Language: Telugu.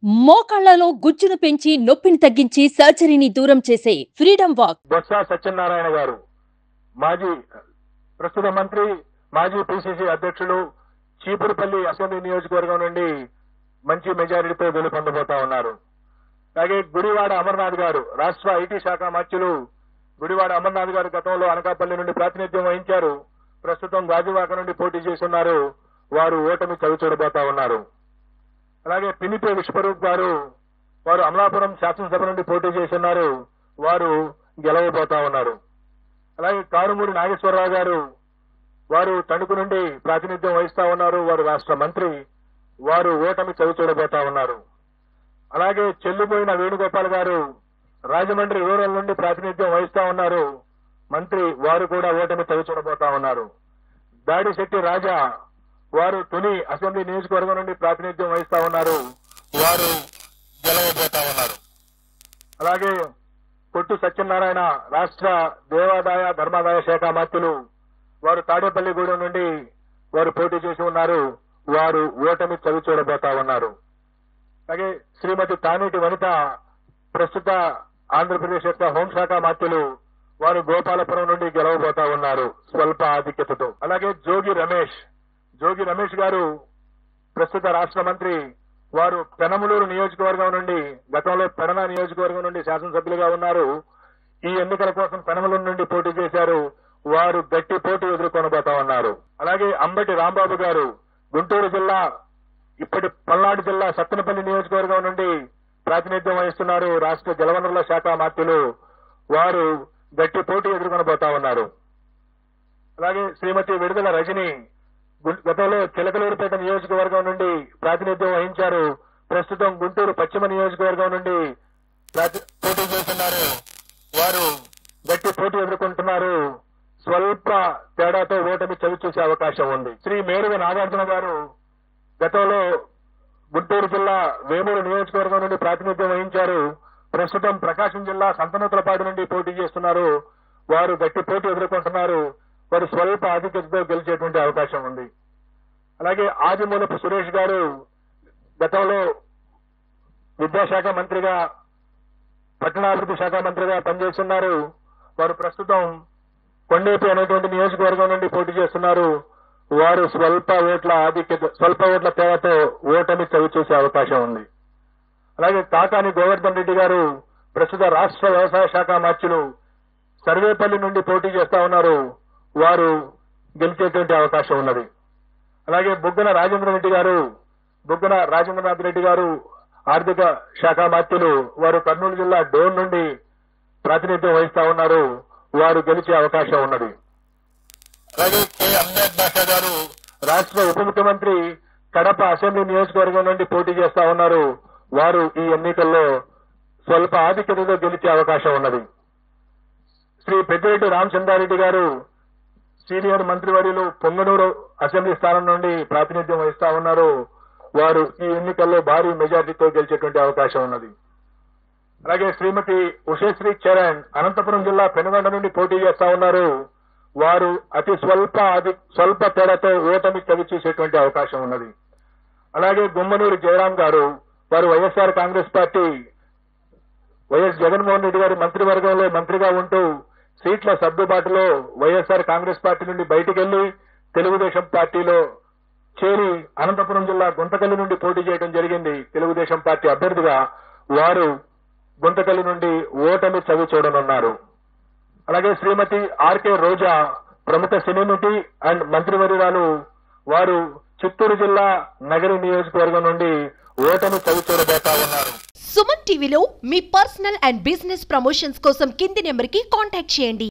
మోకాళ్లలో గుజ్జును పెంచి నొప్పిని తగ్గించి సర్జరీని దూరం చేసే ఫ్రీడమ్ వాక్. బొత్స సత్యనారాయణ గారు మాజీ ప్రస్తుత మంత్రి, మాజీ పిసిసి అధ్యక్షులు, చీపురుపల్లి అసెంబ్లీ నియోజకవర్గం నుండి మంచి మెజారిటీతో గెలుపొందబోతా ఉన్నారు. అలాగే గుడివాడ అమర్నాథ్ గారు రాష్ట్ర ఐటీ శాఖ మంత్రులు. గుడివాడ అమర్నాథ్ గారు గతంలో అనకాపల్లి నుండి ప్రాతినిధ్యం వహించారు. ప్రస్తుతం గాజువాక నుండి పోటీ చేస్తున్నారు. వారు ఓటమి చవిచూడబోతా ఉన్నారు. అలాగే పినిపే విశ్వరూప్ గారు, వారు అమలాపురం శాసనసభ నుండి పోటీ చేస్తున్నారు. వారు గెలవబోతా ఉన్నారు. అలాగే కారుమూరి నాగేశ్వరరావు గారు, వారు తణుకు నుండి ప్రాతినిధ్యం వహిస్తా ఉన్నారు. వారు రాష్ట్ర మంత్రి. వారు ఓటమి చవిచూడబోతా ఉన్నారు. అలాగే చెల్లిపోయిన వేణుగోపాల్ గారు రాజమండ్రి రూరల్ నుండి ప్రాతినిధ్యం వహిస్తా ఉన్నారు. మంత్రి. వారు కూడా ఓటమి చవిచూడబోతా ఉన్నారు. దాడిశెట్టి రాజా, వారు తుని అసెంబ్లీ నియోజకవర్గం నుండి ప్రాతినిధ్యం వహిస్తా ఉన్నారు. వారు గెలవబోతా ఉన్నారు. అలాగే పొట్టు సత్యనారాయణ రాష్ట్ర దేవాదాయ ధర్మాదాయ శాఖ మంత్రులు. వారు తాడేపల్లిగూడెం నుండి వారు పోటీ చేసి ఉన్నారు. వారు ఓటమి చవిచూడబోతా ఉన్నారు. అలాగే శ్రీమతి తానేటి వనిత ప్రస్తుత ఆంధ్రప్రదేశ్ యొక్క హోంశాఖ మంత్రులు. వారు గోపాలపురం నుండి గెలవబోతా ఉన్నారు స్వల్ప ఆధిక్యతతో. అలాగే జోగి రమేష్ గారు ప్రస్తుత రాష్ట్ర మంత్రి. వారు పెనమలూరు నియోజకవర్గం నుండి, గతంలో పెడన నియోజకవర్గం నుండి శాసనసభ్యులుగా ఉన్నారు. ఈ ఎన్నికల కోసం పెనమలూరు నుండి పోటీ చేశారు. వారు గట్టి పోటీ ఎదుర్కొనబోతా ఉన్నారు. అలాగే అంబటి రాంబాబు గారు గుంటూరు జిల్లా, ఇప్పటి పల్నాడు జిల్లా సత్తెనపల్లి నియోజకవర్గం నుండి ప్రాతినిధ్యం వహిస్తున్నారు. రాష్ట్ర జలవనరుల శాఖ మంత్రులు. వారు గట్టి పోటీ ఎదుర్కొనబోతా ఉన్నారు. అలాగే శ్రీమతి విడుదల రజని గతంలో చిలకలూరుపేట నియోజకవర్గం నుండి ప్రాతినిధ్యం వహించారు. ప్రస్తుతం గుంటూరు పశ్చిమ నియోజకవర్గం నుండి పోటీ చేస్తున్నారు. వారు గట్టి పోటీ ఎదుర్కొంటున్నారు. స్వల్ప తేడాతో ఓటమి చవిచూసే అవకాశం ఉంది. శ్రీ మేరుగ నాగార్జున గారు గతంలో గుంటూరు జిల్లా వేమూరు నియోజకవర్గం నుండి ప్రాతినిధ్యం వహించారు. ప్రస్తుతం ప్రకాశం జిల్లా సంతనూతలపాడు నుండి పోటీ చేస్తున్నారు. వారు గట్టి పోటీ ఎదుర్కొంటున్నారు. వారు స్వల్ప ఆధిక్యతతో గెలిచేటువంటి అవకాశం ఉంది. అలాగే ఆదిమూలపు సురేష్ గారు గతంలో విద్యాశాఖ మంత్రిగా, పట్టణాభివృద్ధి శాఖ మంత్రిగా పనిచేస్తున్నారు. వారు ప్రస్తుతం కొండేపి అనేటువంటి నియోజకవర్గం నుండి పోటీ చేస్తున్నారు. వారు స్వల్ప ఓట్ల తేడాతో ఓటమి చవిచూసే అవకాశం ఉంది. అలాగే కాకాని గోవర్ధన్ రెడ్డి గారు ప్రస్తుత రాష్ట్ర వ్యవసాయ శాఖ మంత్రులు, సర్వేపల్లి నుండి పోటీ చేస్తా ఉన్నారు. వారు గెలిచేటువంటి అవకాశం ఉన్నది. అలాగే బుగ్గన రాజేంద్రనాథ్ రెడ్డి గారు ఆర్థిక శాఖ మంత్రులు. వారు కర్నూలు జిల్లా డోన్ నుండి ప్రాతినిధ్యం వహిస్తా ఉన్నారు. వారు గెలిచే అవకాశం ఉన్నది. అలాగే కె అమ్జద్ బాషా గారు రాష్ట్ర ఉప ముఖ్యమంత్రి, కడప అసెంబ్లీ నియోజకవర్గం నుండి పోటీ చేస్తా ఉన్నారు. వారు ఈ ఎన్నికల్లో స్వల్ప ఆధిక్యతతో గెలిచే అవకాశం ఉన్నది. శ్రీ పెద్దిరెడ్డి రామచంద్రారెడ్డి గారు సీనియర్ మంత్రివర్యులు, పొంగనూరు అసెంబ్లీ స్థానం నుండి ప్రాతినిధ్యం వహిస్తా ఉన్నారు. వారు ఈ ఎన్నికల్లో భారీ మెజార్టీతో గెలిచేటువంటి అవకాశం ఉన్నది. అలాగే శ్రీమతి ఉషశ్రీ చరణ్ అనంతపురం జిల్లా పెనుగొండ నుండి పోటీ చేస్తా ఉన్నారు. వారు అతి స్వల్ప తేడాతో ఓటమి చవిచూసేటువంటి అవకాశం ఉన్నది. అలాగే గుమ్మనూరు జయరాం గారు, వారు వైఎస్ఆర్ కాంగ్రెస్ పార్టీ, వైఎస్ జగన్మోహన్ రెడ్డి గారి మంత్రివర్గంలో మంత్రిగా ఉంటూ సీట్ల సర్దుబాటులో వైఎస్ఆర్ కాంగ్రెస్ పార్టీ నుండి బయటికి వెళ్లి తెలుగుదేశం పార్టీలో చేరి అనంతపురం జిల్లా గుంతకల్లి నుండి పోటీ చేయడం జరిగింది తెలుగుదేశం పార్టీ అభ్యర్థిగా. వారు గుంతకల్లి నుండి ఓటమి చవి చూడనున్నారు. అలాగే శ్రీమతి ఆర్కే రోజా ప్రముఖ సినీ నటి అండ్ మంత్రివర్యురాలు. వారు చిత్తూరు జిల్లా నగరి నియోజకవర్గం నుండి ఓటమి చవి చూడబోతా ఉన్నారు. సుమన్ టీవీలో మీ పర్సనల్ అండ్ బిజినెస్ ప్రమోషన్స్ కోసం కింది నెంబర్కి కాంటాక్ట్ చేయండి.